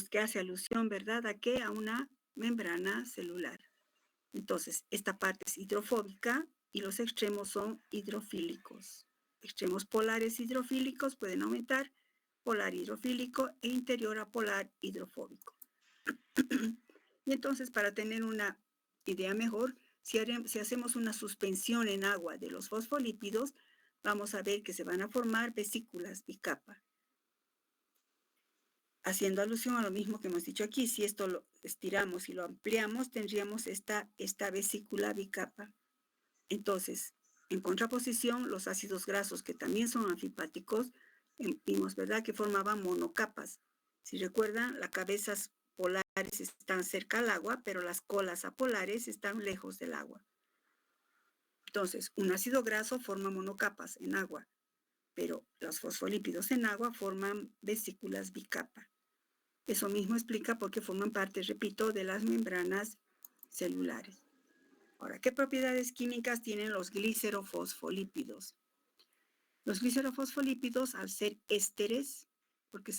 que hace alusión, ¿verdad? ¿A qué? A una membrana celular. Entonces, esta parte es hidrofóbica y los extremos son hidrofílicos. Extremos polares hidrofílicos pueden aumentar, polar hidrofílico e interior a polar hidrofóbico. Y entonces, para tener una idea mejor, si hacemos una suspensión en agua de los fosfolípidos, vamos a ver que se van a formar vesículas bicapa. Haciendo alusión a lo mismo que hemos dicho aquí, si esto lo estiramos y lo ampliamos, tendríamos esta vesícula bicapa. Entonces, en contraposición, los ácidos grasos, que también son anfipáticos, vimos, ¿verdad?, que formaban monocapas. Si recuerdan, las cabezas polares están cerca al agua, pero las colas apolares están lejos del agua. Entonces, un ácido graso forma monocapas en agua, pero los fosfolípidos en agua forman vesículas bicapa. Eso mismo explica por qué forman parte, repito, de las membranas celulares. Ahora, ¿qué propiedades químicas tienen los glicerofosfolípidos? Los glicerofosfolípidos, al ser ésteres, porque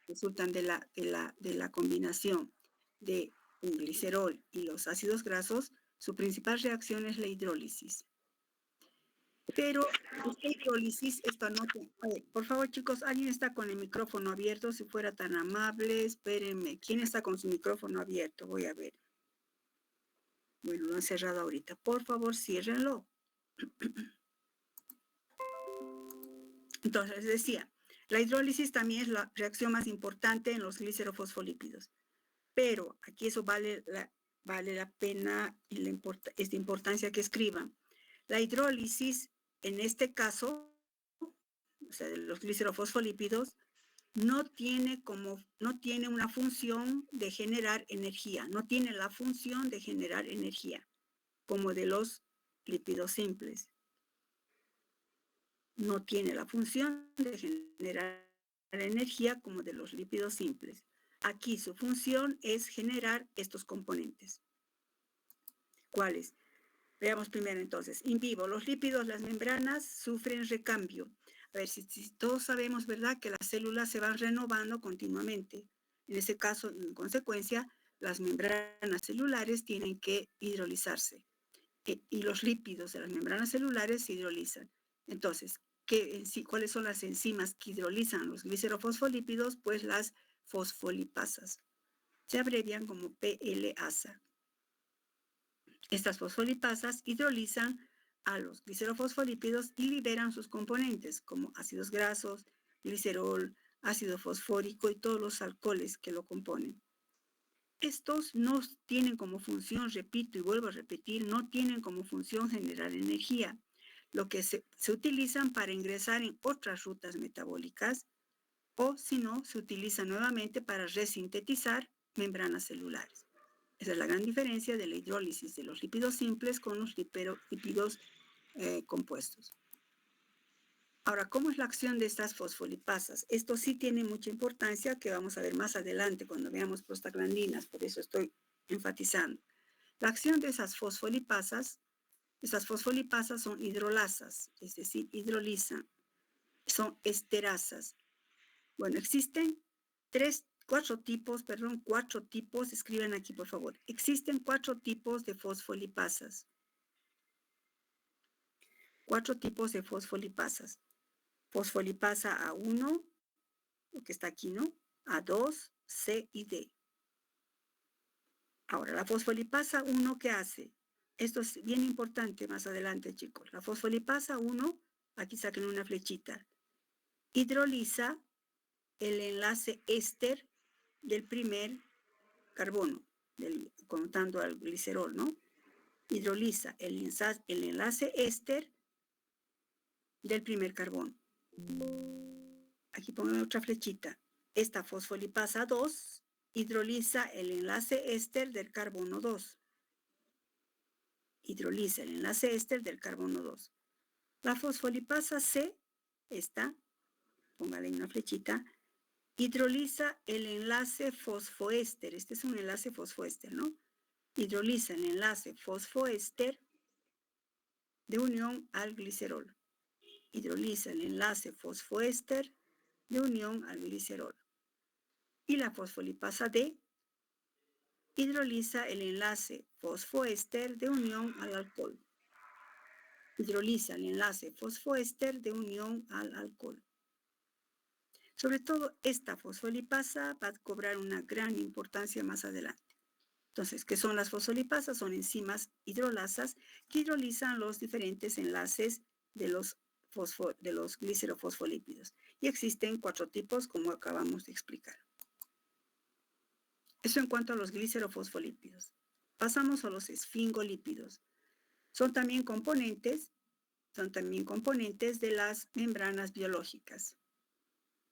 resultan de la combinación de un glicerol y los ácidos grasos, su principal reacción es la hidrólisis. Pero esta hidrólisis, esto no... A ver, por favor, chicos, ¿alguien está con el micrófono abierto? Si fuera tan amable, espérenme. ¿Quién está con su micrófono abierto? Voy a ver. Bueno, lo han cerrado ahorita. Por favor, ciérrenlo. Entonces, les decía, la hidrólisis también es la reacción más importante en los glicerofosfolípidos. Pero aquí eso vale la pena y esta importancia que escriban. La hidrólisis, en este caso, o sea, de los glicerofosfolípidos, no tiene una función de generar energía, no tiene la función de generar energía, como de los lípidos simples. No tiene la función de generar energía como de los lípidos simples. Aquí su función es generar estos componentes. ¿Cuáles? Veamos primero entonces. In vivo, los lípidos, las membranas sufren recambio. A ver, si todos sabemos, ¿verdad?, que las células se van renovando continuamente. En ese caso, en consecuencia, las membranas celulares tienen que hidrolizarse. Y los lípidos de las membranas celulares se hidrolizan. Entonces, ¿cuáles son las enzimas que hidrolizan los glicerofosfolípidos? Pues las fosfolipasas. Se abrevian como PLasa. Estas fosfolipasas hidrolizan a los glicerofosfolípidos y liberan sus componentes, como ácidos grasos, glicerol, ácido fosfórico y todos los alcoholes que lo componen. Estos no tienen como función, repito y vuelvo a repetir, no tienen como función generar energía, lo que se utilizan para ingresar en otras rutas metabólicas o, si no, se utilizan nuevamente para resintetizar membranas celulares. Esa es la gran diferencia de la hidrólisis de los lípidos simples con los lípidos compuestos. Ahora, ¿cómo es la acción de estas fosfolipasas? Esto sí tiene mucha importancia, que vamos a ver más adelante cuando veamos prostaglandinas, por eso estoy enfatizando. La acción de esas fosfolipasas son hidrolasas, es decir, hidrolizan, son esterasas. Bueno, existen cuatro tipos, escriban aquí por favor. Existen 4 tipos de fosfolipasas. 4 tipos de fosfolipasas. Fosfolipasa A1, lo que está aquí, ¿no? A2, C y D. Ahora, la fosfolipasa 1, ¿qué hace? Esto es bien importante más adelante, chicos. La fosfolipasa 1, aquí saquen una flechita, hidroliza el enlace éster del primer carbono, contando al glicerol, ¿no? Hidroliza el enlace éster del primer carbono. Aquí pongo otra flechita. Esta fosfolipasa 2 hidroliza el enlace éster del carbono 2. Hidroliza el enlace éster del carbono 2. La fosfolipasa C, esta, póngale una flechita, hidroliza el enlace fosfoéster. Este es un enlace fosfoéster, ¿no? Hidroliza el enlace fosfoéster de unión al glicerol. Hidroliza el enlace fosfoéster de unión al glicerol. Y la fosfolipasa D hidroliza el enlace fosfoéster de unión al alcohol. Hidroliza el enlace fosfoéster de unión al alcohol. Sobre todo, esta fosfolipasa va a cobrar una gran importancia más adelante. Entonces, ¿qué son las fosfolipasas? Son enzimas hidrolasas que hidrolizan los diferentes enlaces de los glicerofosfolípidos. Y existen 4 tipos, como acabamos de explicar. Eso en cuanto a los glicerofosfolípidos. Pasamos a los esfingolípidos. Son también componentes de las membranas biológicas.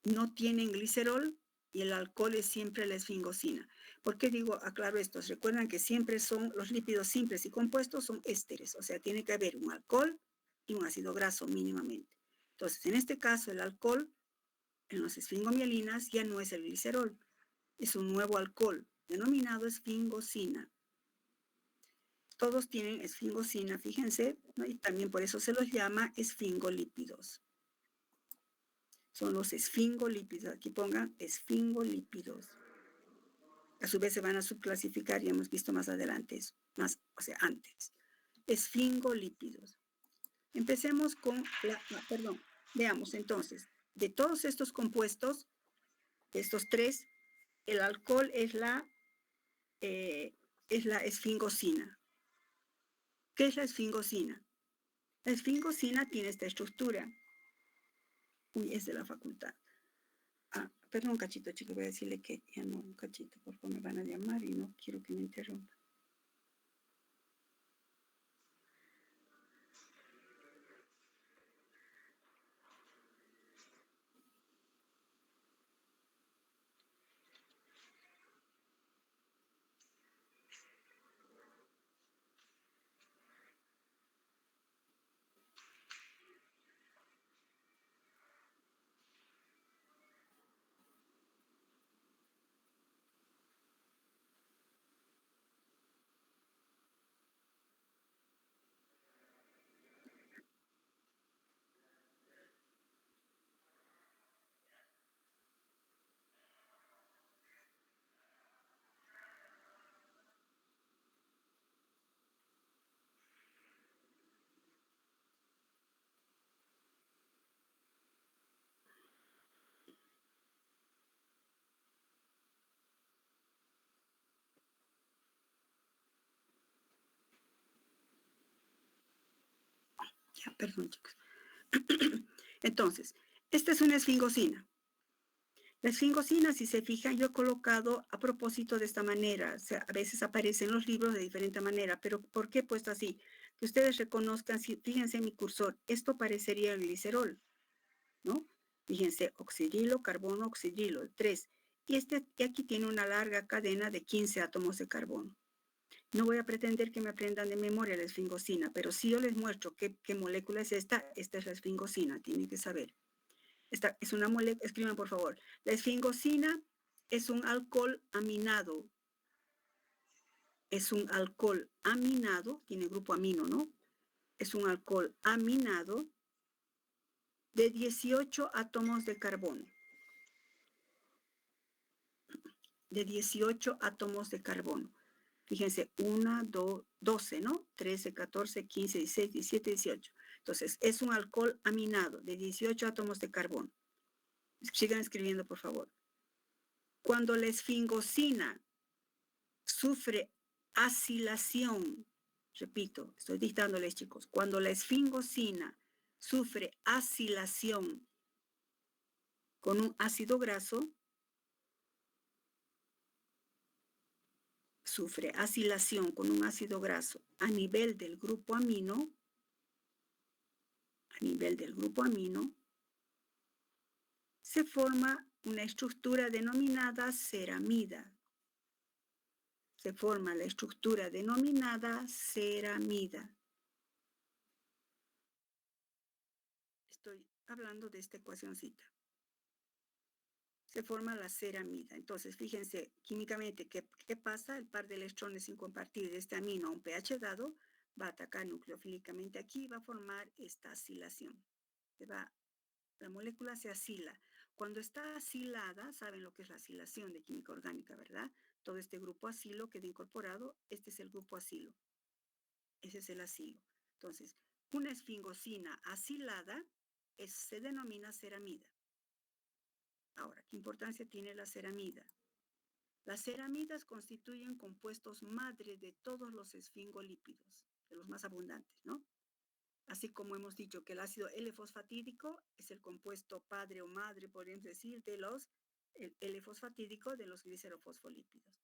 No tienen glicerol y el alcohol es siempre la esfingosina. ¿Por qué aclaro esto? Recuerdan que siempre son los lípidos simples y compuestos son ésteres, o sea, tiene que haber un alcohol y un ácido graso mínimamente. Entonces, en este caso, el alcohol en los esfingomielinas ya no es el glicerol, es un nuevo alcohol denominado esfingosina. Todos tienen esfingosina, fíjense, ¿no? Y también por eso se los llama esfingolípidos. Son los esfingolípidos. Aquí pongan esfingolípidos. A su vez se van a subclasificar, ya hemos visto más adelante eso, antes. Esfingolípidos. Empecemos con veamos entonces, de todos estos compuestos, de estos 3, el alcohol es la esfingosina. ¿Qué es la esfingosina? La esfingosina tiene esta estructura. Uy, es de la facultad. Perdón, un cachito, chicos, voy a decirle que ya no, un cachito, por favor, me van a llamar y no quiero que me interrumpan. Ya, perdón, chicos. Entonces, esta es una esfingosina. La esfingosina, si se fijan, yo he colocado a propósito de esta manera. O sea, a veces aparece en los libros de diferente manera, pero ¿por qué he puesto así? Que ustedes reconozcan, fíjense en mi cursor, esto parecería el glicerol, ¿no? Fíjense, oxidrilo, carbono, oxidrilo, 3. Y aquí tiene una larga cadena de 15 átomos de carbono. No voy a pretender que me aprendan de memoria la esfingosina, pero si yo les muestro qué molécula es esta es la esfingosina, tienen que saber. Esta es una molécula, escriban por favor. La esfingosina es un alcohol aminado. Es un alcohol aminado, tiene grupo amino, ¿no? Es un alcohol aminado de 18 átomos de carbono. De 18 átomos de carbono. Fíjense, 1, 2, 12, ¿no? 13, 14, 15, 16, 17, 18. Entonces, es un alcohol aminado de 18 átomos de carbono. Sigan escribiendo, por favor. Cuando la esfingosina sufre acilación, repito, estoy dictándoles, chicos, cuando la esfingosina sufre acilación con un ácido graso, sufre acilación con un ácido graso a nivel del grupo amino, se forma una estructura denominada ceramida. Se forma la estructura denominada ceramida. Estoy hablando de esta ecuacióncita. Se forma la ceramida. Entonces, fíjense, químicamente, ¿qué pasa? El par de electrones sin compartir de este amino a un pH dado va a atacar nucleofílicamente aquí y va a formar esta acilación. La molécula se acila. Cuando está asilada, saben lo que es la asilación de química orgánica, ¿verdad? Todo este grupo acilo queda incorporado, este es el grupo acilo. Ese es el acilo. Entonces, una esfingosina asilada se denomina ceramida. Ahora, ¿qué importancia tiene la ceramida? Las ceramidas constituyen compuestos madre de todos los esfingolípidos, de los más abundantes, ¿no? Así como hemos dicho que el ácido L-fosfatídico es el compuesto padre o madre, podríamos decir, el L-fosfatídico de los glicerofosfolípidos.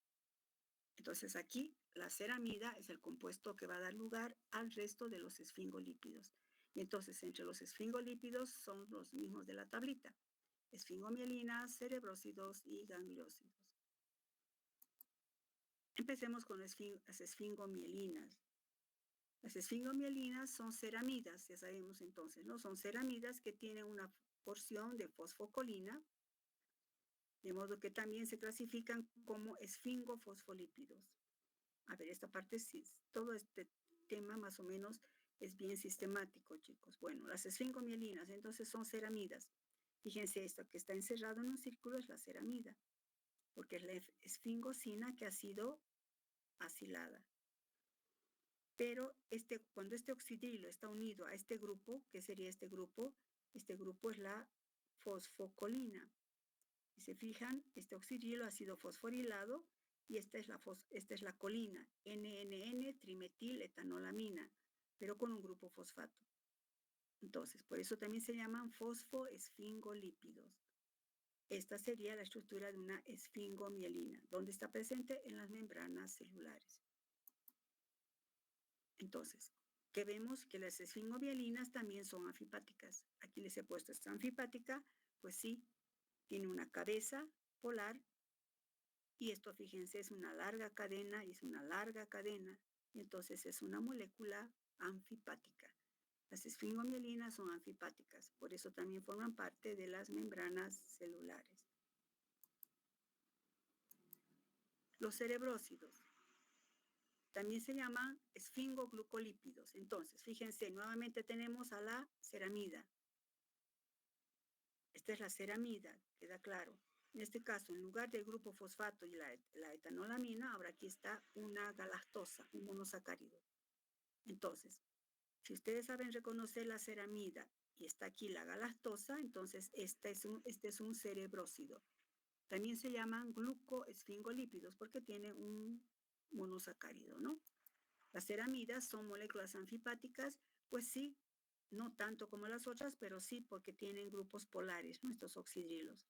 Entonces aquí la ceramida es el compuesto que va a dar lugar al resto de los esfingolípidos. Y entonces entre los esfingolípidos son los mismos de la tablita: esfingomielinas, cerebrósidos y gangliósidos. Empecemos con las esfingomielinas. Las esfingomielinas son ceramidas, ya sabemos entonces, ¿no? Son ceramidas que tienen una porción de fosfocolina, de modo que también se clasifican como esfingofosfolípidos. A ver, esta parte, sí, todo este tema más o menos es bien sistemático, chicos. Bueno, las esfingomielinas entonces son ceramidas. Fíjense, esto que está encerrado en un círculo es la ceramida, porque es la esfingosina que ha sido asilada. Pero cuando este oxidrilo está unido a este grupo, ¿qué sería este grupo? Este grupo es la fosfocolina. Si se fijan, este oxidrilo ha sido fosforilado y esta es la colina, NNN-trimetil-etanolamina, pero con un grupo fosfato. Entonces, por eso también se llaman fosfoesfingolípidos. Esta sería la estructura de una esfingomielina, donde está presente en las membranas celulares. Entonces, que vemos que las esfingomielinas también son anfipáticas. Aquí les he puesto esta anfipática, pues sí, tiene una cabeza polar y esto, fíjense, es una larga cadena y es una larga cadena, y entonces es una molécula anfipática. Las esfingomielinas son anfipáticas, por eso también forman parte de las membranas celulares. Los cerebrósidos también se llaman esfingoglucolípidos. Entonces, fíjense, nuevamente tenemos a la ceramida. Esta es la ceramida, queda claro. En este caso, en lugar del grupo fosfato y la etanolamina, ahora aquí está una galactosa, un monosacárido. Entonces, si ustedes saben reconocer la ceramida y está aquí la galactosa, entonces este es un cerebrósido. También se llaman glucoesfingolípidos porque tiene un monosacárido, ¿no? Las ceramidas son moléculas anfipáticas, pues sí, no tanto como las otras, pero sí porque tienen grupos polares, nuestros oxidrilos.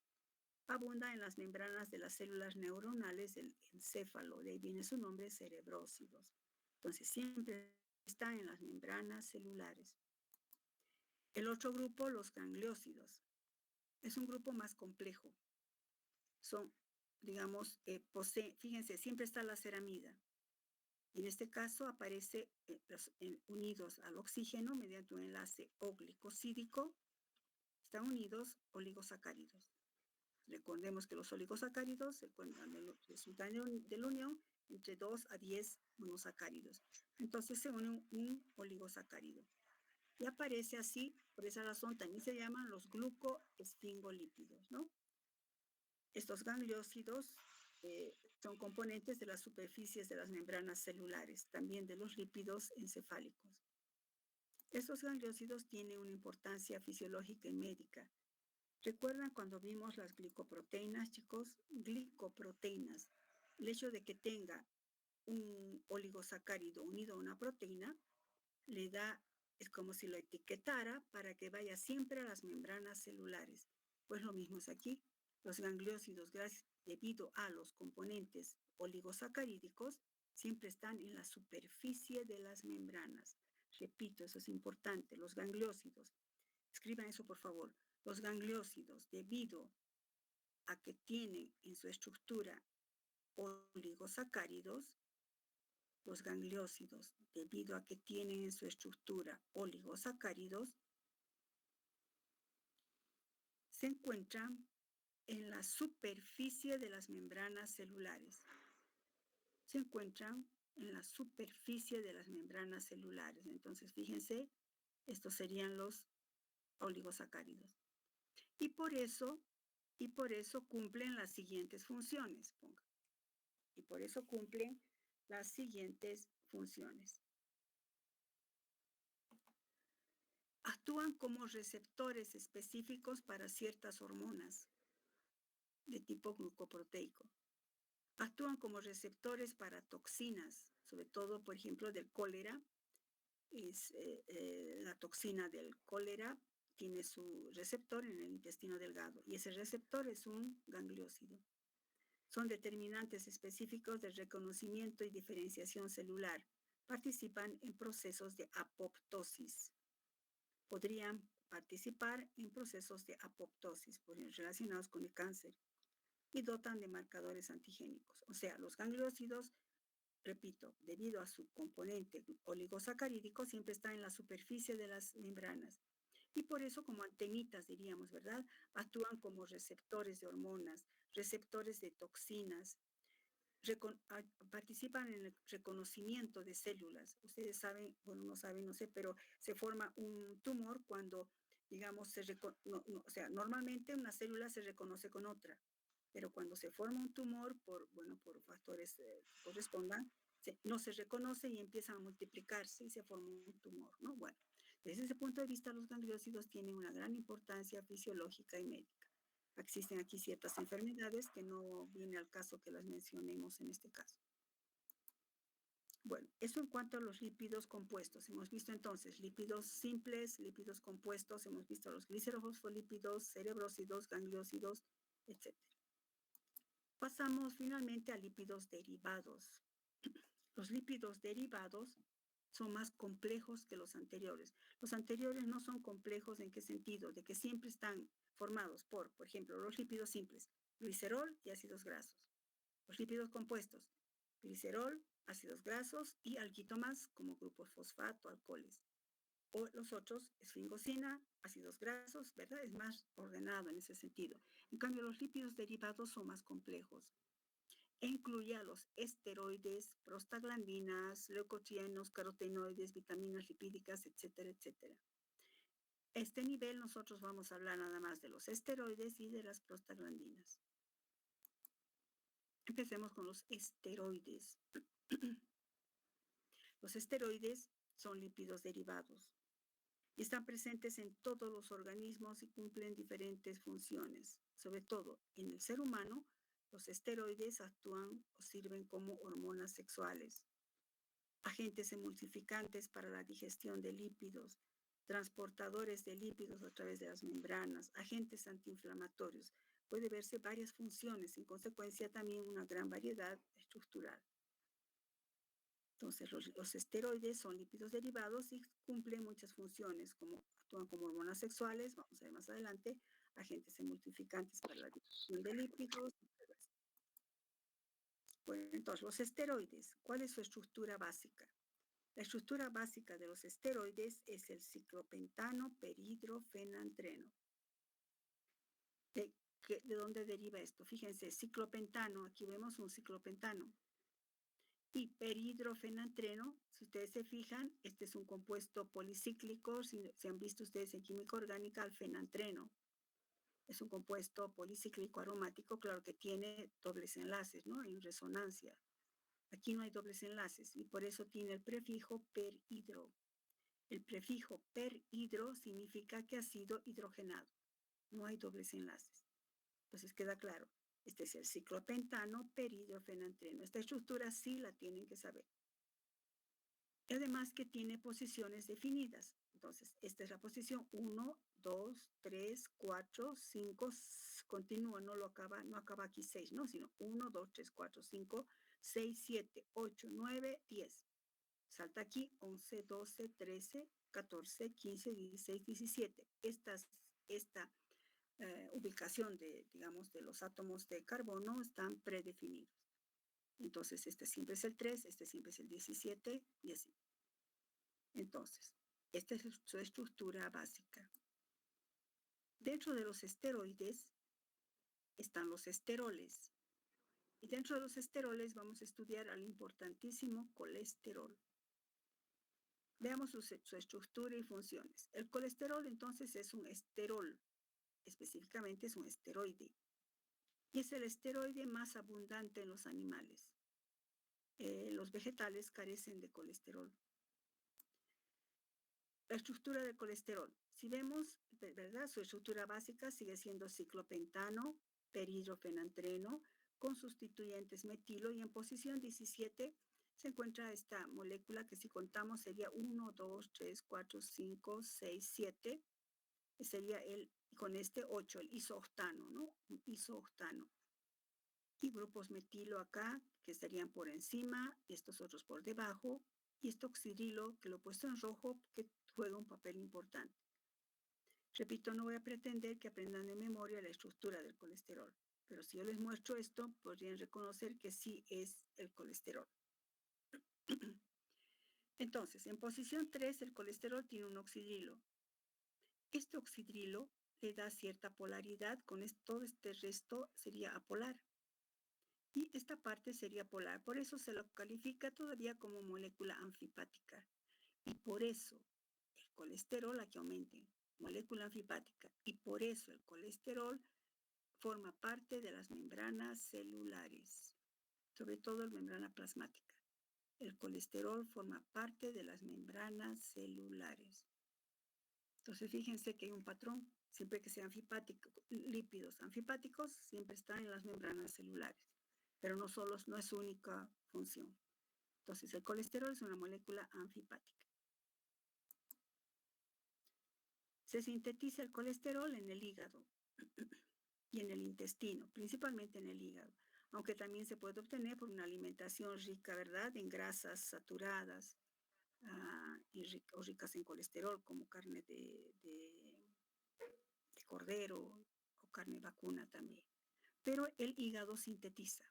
Abunda en las membranas de las células neuronales del encéfalo, de ahí viene su nombre, cerebrósidos. Entonces siempre está en las membranas celulares. El otro grupo, los gangliósidos, es un grupo más complejo. Son, digamos, fíjense, siempre está la ceramida. Y en este caso aparece unidos al oxígeno mediante un enlace O-glicosídico, están unidos oligosacáridos. Recordemos que los oligosacáridos resultan de la unión entre 2 a 10 monosacáridos. Entonces se une un oligosacárido. Y aparece así, por esa razón también se llaman los glucoesfingolípidos, ¿no? Estos gangliósidos son componentes de las superficies de las membranas celulares, también de los lípidos encefálicos. Estos gangliósidos tienen una importancia fisiológica y médica. ¿Recuerdan cuando vimos las glicoproteínas, chicos? Glicoproteínas. El hecho de que tenga un oligosacárido unido a una proteína es como si lo etiquetara para que vaya siempre a las membranas celulares. Pues lo mismo es aquí. Los gangliósidos, debido a los componentes oligosacarídicos, siempre están en la superficie de las membranas. Repito, eso es importante. Los gangliósidos, escriban eso por favor. Los gangliósidos, debido a que tienen en su estructura oligosacáridos, los gangliósidos, debido a que tienen en su estructura oligosacáridos, se encuentran en la superficie de las membranas celulares. Se encuentran en la superficie de las membranas celulares. Entonces, fíjense, estos serían los oligosacáridos. Y por eso y por eso cumplen las siguientes funciones. Ponga. Y por eso cumplen las siguientes funciones. Actúan como receptores específicos para ciertas hormonas de tipo glucoproteico. Actúan como receptores para toxinas, sobre todo, por ejemplo, del cólera. La toxina del cólera tiene su receptor en el intestino delgado y ese receptor es un gangliósido. Son determinantes específicos de reconocimiento y diferenciación celular. Participan en procesos de apoptosis. Podrían participar en procesos de apoptosis relacionados con el cáncer y dotan de marcadores antigénicos. O sea, los gangliósidos, repito, debido a su componente oligosacarídico, siempre están en la superficie de las membranas. Y por eso, como antenitas, diríamos, ¿verdad? Actúan como receptores de hormonas, receptores de toxinas, participan en el reconocimiento de células. Ustedes saben, bueno, no saben, no sé, pero se forma un tumor cuando, digamos, o sea, normalmente una célula se reconoce con otra, pero cuando se forma un tumor, por factores que correspondan, no se reconoce y empiezan a multiplicarse y se forma un tumor, ¿no? Bueno, desde ese punto de vista, los gangliósidos tienen una gran importancia fisiológica y médica. Existen aquí ciertas enfermedades que no viene al caso que las mencionemos en este caso. Bueno, eso en cuanto a los lípidos compuestos. Hemos visto entonces lípidos simples, lípidos compuestos, hemos visto los glicerofosfolípidos, cerebrósidos, gangliósidos, etc. Pasamos finalmente a lípidos derivados. Los lípidos derivados son más complejos que los anteriores. Los anteriores no son complejos, ¿en qué sentido? De que siempre están formados por ejemplo, los lípidos simples, glicerol y ácidos grasos. Los lípidos compuestos, glicerol, ácidos grasos y alguito más como grupos fosfato, alcoholes. O los otros, esfingosina, ácidos grasos, ¿verdad? Es más ordenado en ese sentido. En cambio, los lípidos derivados son más complejos. E incluye a los esteroides, prostaglandinas, leucotrienos, carotenoides, vitaminas lipídicas, etcétera, etcétera. Este nivel nosotros vamos a hablar nada más de los esteroides y de las prostaglandinas. Empecemos con los esteroides. Los esteroides son lípidos derivados y están presentes en todos los organismos y cumplen diferentes funciones. Sobre todo en el ser humano, los esteroides actúan o sirven como hormonas sexuales, agentes emulsificantes para la digestión de lípidos, transportadores de lípidos a través de las membranas, agentes antiinflamatorios. Puede verse varias funciones, en consecuencia también una gran variedad estructural. Entonces, los esteroides son lípidos derivados y cumplen muchas funciones, como actúan como hormonas sexuales, vamos a ver más adelante, agentes emulsificantes para la digestión de lípidos. Bueno, entonces, los esteroides, ¿cuál es su estructura básica? La estructura básica de los esteroides es el ciclopentano peridrofenantreno. ¿De dónde deriva esto? Fíjense, ciclopentano, aquí vemos un ciclopentano. Y peridrofenantreno, si ustedes se fijan, este es un compuesto policíclico, si han visto ustedes en química orgánica, el fenantreno. Es un compuesto policíclico aromático, claro que tiene dobles enlaces, ¿no? En resonancia. Aquí no hay dobles enlaces y por eso tiene el prefijo perhidro. El prefijo perhidro significa que ha sido hidrogenado. No hay dobles enlaces. Entonces queda claro. Este es el ciclopentano peridrofenantreno. Esta estructura sí la tienen que saber. Y además que tiene posiciones definidas. Entonces, esta es la posición 1, 2, 3, 4, 5, continúa, no acaba aquí 6, ¿no? Sino 1, 2, 3, 4, 5, 6, 7, 8, 9, 10. Salta aquí 11, 12, 13, 14, 15, 16, 17. Esta ubicación digamos, de los átomos de carbono están predefinidos. Entonces, este siempre es el 3, este siempre es el 17 y así. Entonces, esta es su estructura básica. Dentro de los esteroides están los esteroles. Y dentro de los esteroles vamos a estudiar al importantísimo colesterol. Veamos su estructura y funciones. El colesterol entonces es un esterol, específicamente es un esteroide. y es el esteroide más abundante en los animales. Los vegetales carecen de colesterol. La estructura del colesterol. Si vemos, ¿verdad? Su estructura básica sigue siendo ciclopentano, perhidrofenantreno, con sustituyentes metilo, y en posición 17 se encuentra esta molécula que si contamos sería 1, 2, 3, 4, 5, 6, 7. Sería con este 8, el isooctano, ¿no? Isooctano. Y grupos metilo acá, que estarían por encima, y estos otros por debajo, y este oxidrilo, que lo he puesto en rojo, que juega un papel importante. Repito, no voy a pretender que aprendan de memoria la estructura del colesterol, pero si yo les muestro esto, podrían reconocer que sí es el colesterol. Entonces, en posición 3, el colesterol tiene un oxidrilo. Este oxidrilo le da cierta polaridad, todo este resto sería apolar. Y esta parte sería polar, por eso se lo califica todavía como molécula anfipática. Y por eso el colesterol, aquí aumente, molécula anfipática, y por eso el colesterol forma parte de las membranas celulares, sobre todo la membrana plasmática. El colesterol forma parte de las membranas celulares. Entonces, fíjense que hay un patrón. Siempre que sean lípidos anfipáticos, siempre están en las membranas celulares. Pero no es su única función. Entonces, el colesterol es una molécula anfipática. Se sintetiza el colesterol en el hígado y en el intestino, principalmente en el hígado, aunque también se puede obtener por una alimentación rica, ¿verdad?, en grasas saturadas o ricas en colesterol, como carne de cordero o carne vacuna también. Pero el hígado sintetiza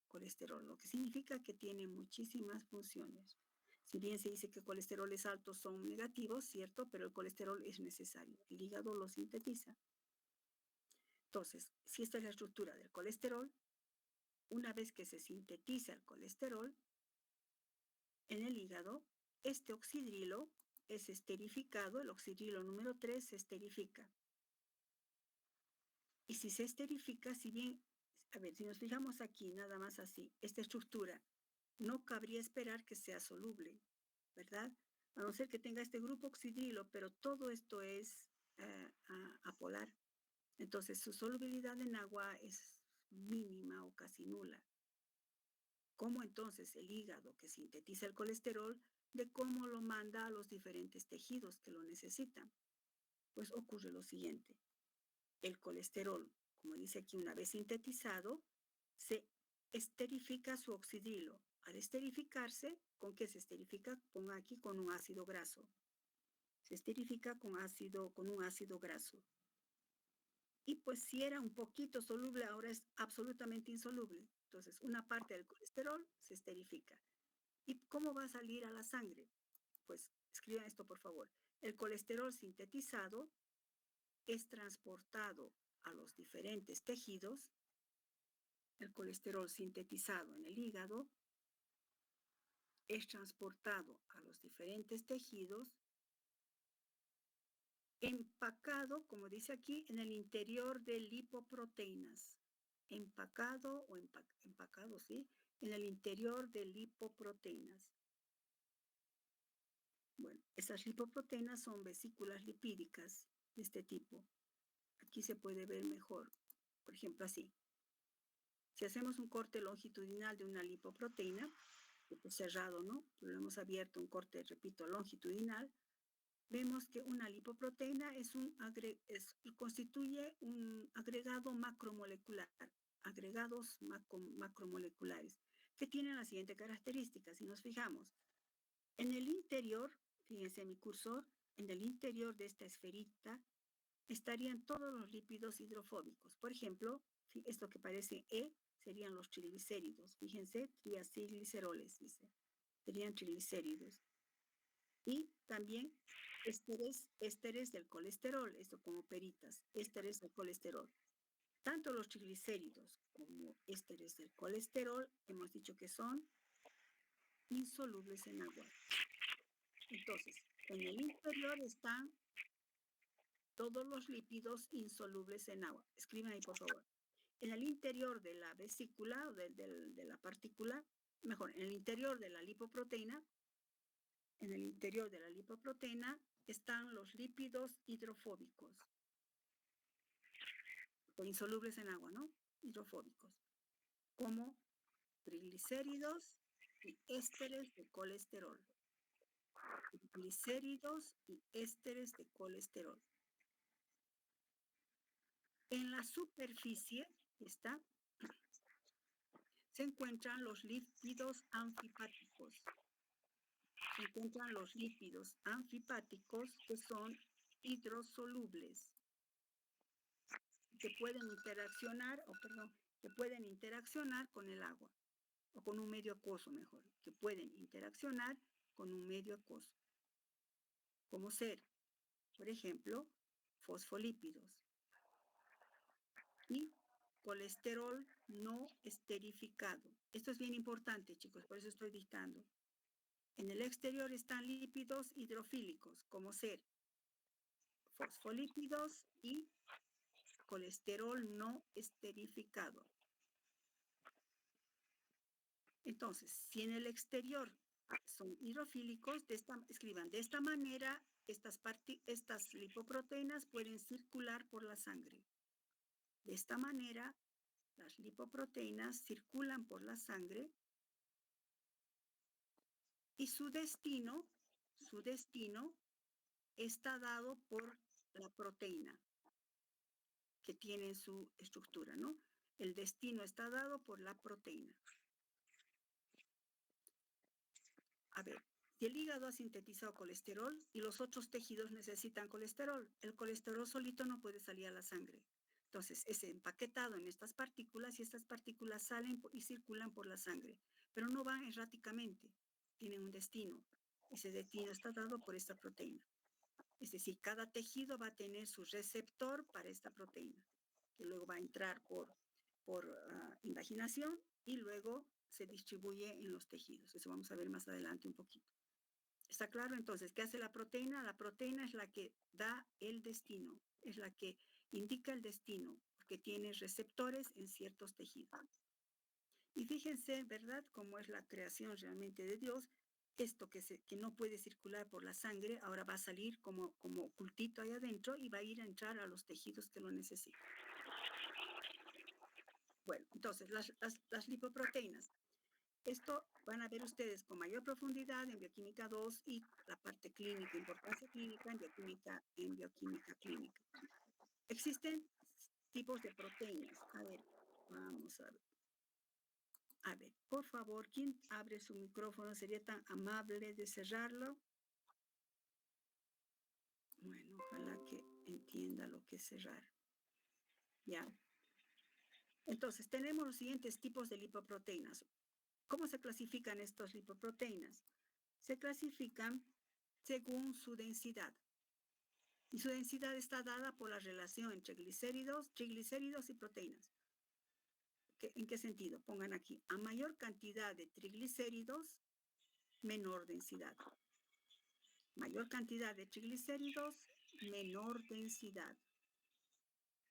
colesterol, lo que significa que tiene muchísimas funciones. Si bien se dice que colesteroles altos son negativos, cierto, pero el colesterol es necesario. El hígado lo sintetiza. Entonces, si esta es la estructura del colesterol, una vez que se sintetiza el colesterol en el hígado, este oxidrilo es esterificado, el oxidrilo número 3 se esterifica. Y si se esterifica, si bien, a ver, si nos fijamos aquí, nada más así, esta estructura, no cabría esperar que sea soluble, ¿verdad? A no ser que tenga este grupo oxidrilo, pero todo esto es apolar. Entonces, su solubilidad en agua es mínima o casi nula. ¿Cómo entonces el hígado que sintetiza el colesterol, de cómo lo manda a los diferentes tejidos que lo necesitan? Pues ocurre lo siguiente. El colesterol, como dice aquí, una vez sintetizado, se esterifica su oxidrilo. Al esterificarse, ¿con qué se esterifica? Ponga aquí con un ácido graso. Se esterifica con un ácido graso. Y pues si era un poquito soluble, ahora es absolutamente insoluble. Entonces, una parte del colesterol se esterifica. ¿Y cómo va a salir a la sangre? Pues escriban esto, por favor. El colesterol sintetizado es transportado a los diferentes tejidos. El colesterol sintetizado en el hígado es transportado a los diferentes tejidos, empacado, como dice aquí, en el interior de lipoproteínas. Empacado o empacado, ¿sí? En el interior de lipoproteínas. Bueno, esas lipoproteínas son vesículas lipídicas de este tipo. Aquí se puede ver mejor, por ejemplo, así. Si hacemos un corte longitudinal de una lipoproteína, cerrado, ¿no? Lo hemos abierto, un corte, repito, longitudinal, vemos que una lipoproteína constituye un agregado macromolecular, agregados macromoleculares, que tienen la siguiente característica. Si nos fijamos, en el interior, fíjense mi cursor, en el interior de esta esferita estarían todos los lípidos hidrofóbicos. Por ejemplo, esto que parece E serían los triglicéridos. Fíjense, triacilgliceroles, dice. Serían triglicéridos. Y también ésteres del colesterol, esto como peritas, ésteres del colesterol. Tanto los triglicéridos como ésteres del colesterol, hemos dicho que son insolubles en agua. Entonces, en el interior están todos los lípidos insolubles en agua. Escriban ahí, por favor. en el interior de la vesícula o de la partícula, mejor, en el interior de la lipoproteína, están los lípidos hidrofóbicos, o insolubles en agua, ¿no? Hidrofóbicos, como triglicéridos y ésteres de colesterol. Triglicéridos y ésteres de colesterol. En la superficie se encuentran los lípidos anfipáticos. Que son hidrosolubles, que pueden interaccionar con el agua, o con un medio acuoso mejor, que pueden interaccionar con un medio acuoso, como ser, por ejemplo, fosfolípidos y colesterol no esterificado. Esto es bien importante, chicos, por eso estoy dictando. En el exterior están lípidos hidrofílicos, como ser fosfolípidos y colesterol no esterificado. Entonces, si en el exterior son hidrofílicos, escriban de esta manera, estas lipoproteínas pueden circular por la sangre. De esta manera, las lipoproteínas circulan por la sangre y su destino está dado por la proteína que tiene su estructura, ¿no? El destino está dado por la proteína. A ver, si el hígado ha sintetizado colesterol y los otros tejidos necesitan colesterol, el colesterol solito no puede salir a la sangre. Entonces, es empaquetado en estas partículas y estas partículas salen y circulan por la sangre, pero no van erráticamente, tienen un destino. Ese destino está dado por esta proteína. Es decir, cada tejido va a tener su receptor para esta proteína, que luego va a entrar por invaginación y luego se distribuye en los tejidos. Eso vamos a ver más adelante un poquito. ¿Está claro? Entonces, ¿qué hace la proteína? La proteína es la que da el destino, es la que indica el destino, porque tiene receptores en ciertos tejidos. Y fíjense, ¿verdad?, cómo es la creación realmente de Dios. Esto que no puede circular por la sangre, ahora va a salir como ocultito ahí adentro y va a ir a entrar a los tejidos que lo necesitan. Bueno, entonces, las lipoproteínas. Esto van a ver ustedes con mayor profundidad en Bioquímica 2 y la parte clínica, importancia clínica en bioquímica clínica. Existen tipos de proteínas. A ver, vamos a ver. A ver, por favor, ¿quién abre su micrófono? ¿Sería tan amable de cerrarlo? Bueno, ojalá que entienda lo que es cerrar. Ya. Entonces, tenemos los siguientes tipos de lipoproteínas. ¿Cómo se clasifican estas lipoproteínas? Se clasifican según su densidad. Y su densidad está dada por la relación entre triglicéridos y proteínas. ¿En qué sentido? Pongan aquí, a mayor cantidad de triglicéridos, menor densidad. Mayor cantidad de triglicéridos, menor densidad.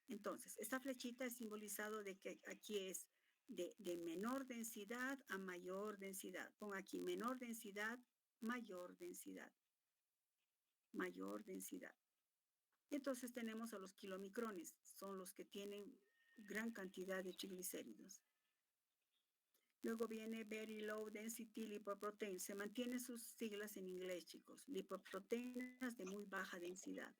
Entonces, esta flechita es simbolizado de que aquí es de menor densidad a mayor densidad. Pongo aquí menor densidad, mayor densidad. Mayor densidad. Entonces tenemos a los kilomicrones, son los que tienen gran cantidad de triglicéridos. Luego viene Very Low Density Lipoprotein. Se mantienen sus siglas en inglés, chicos. Lipoproteínas de muy baja densidad.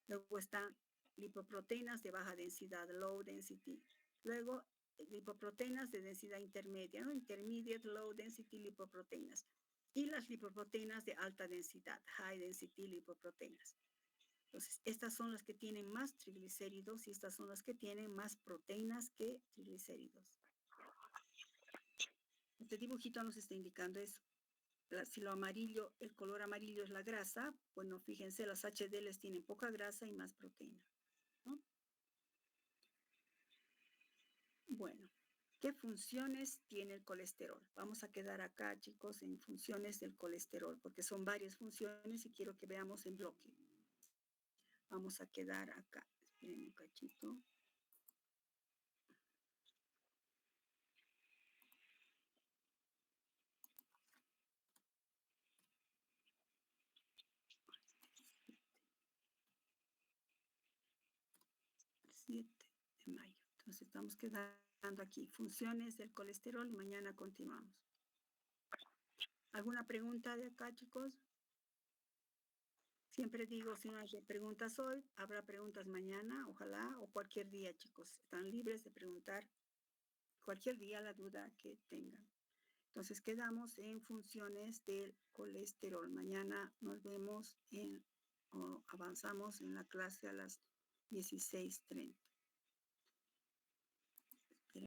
Luego están lipoproteínas de baja densidad, Low Density. Luego, lipoproteínas de densidad intermedia, ¿no? Intermediate Low Density Lipoproteínas. Y las lipoproteínas de alta densidad, High Density Lipoproteínas. Entonces, estas son las que tienen más triglicéridos y estas son las que tienen más proteínas que triglicéridos. Este dibujito nos está indicando eso. Si lo amarillo, el color amarillo es la grasa, bueno, fíjense, las HDLs tienen poca grasa y más proteína, ¿no? Bueno, ¿qué funciones tiene el colesterol? Vamos a quedar acá, chicos, en funciones del colesterol, porque son varias funciones y quiero que veamos en bloque. Vamos a quedar acá. Esperen un cachito. estamos quedando aquí. Funciones del colesterol y mañana continuamos. ¿Alguna pregunta de acá, chicos? Siempre digo, si no hay preguntas hoy, habrá preguntas mañana, ojalá, o cualquier día, chicos. Están libres de preguntar cualquier día la duda que tengan. Entonces, quedamos en funciones del colesterol. Mañana nos vemos o avanzamos en la clase a las 16:30.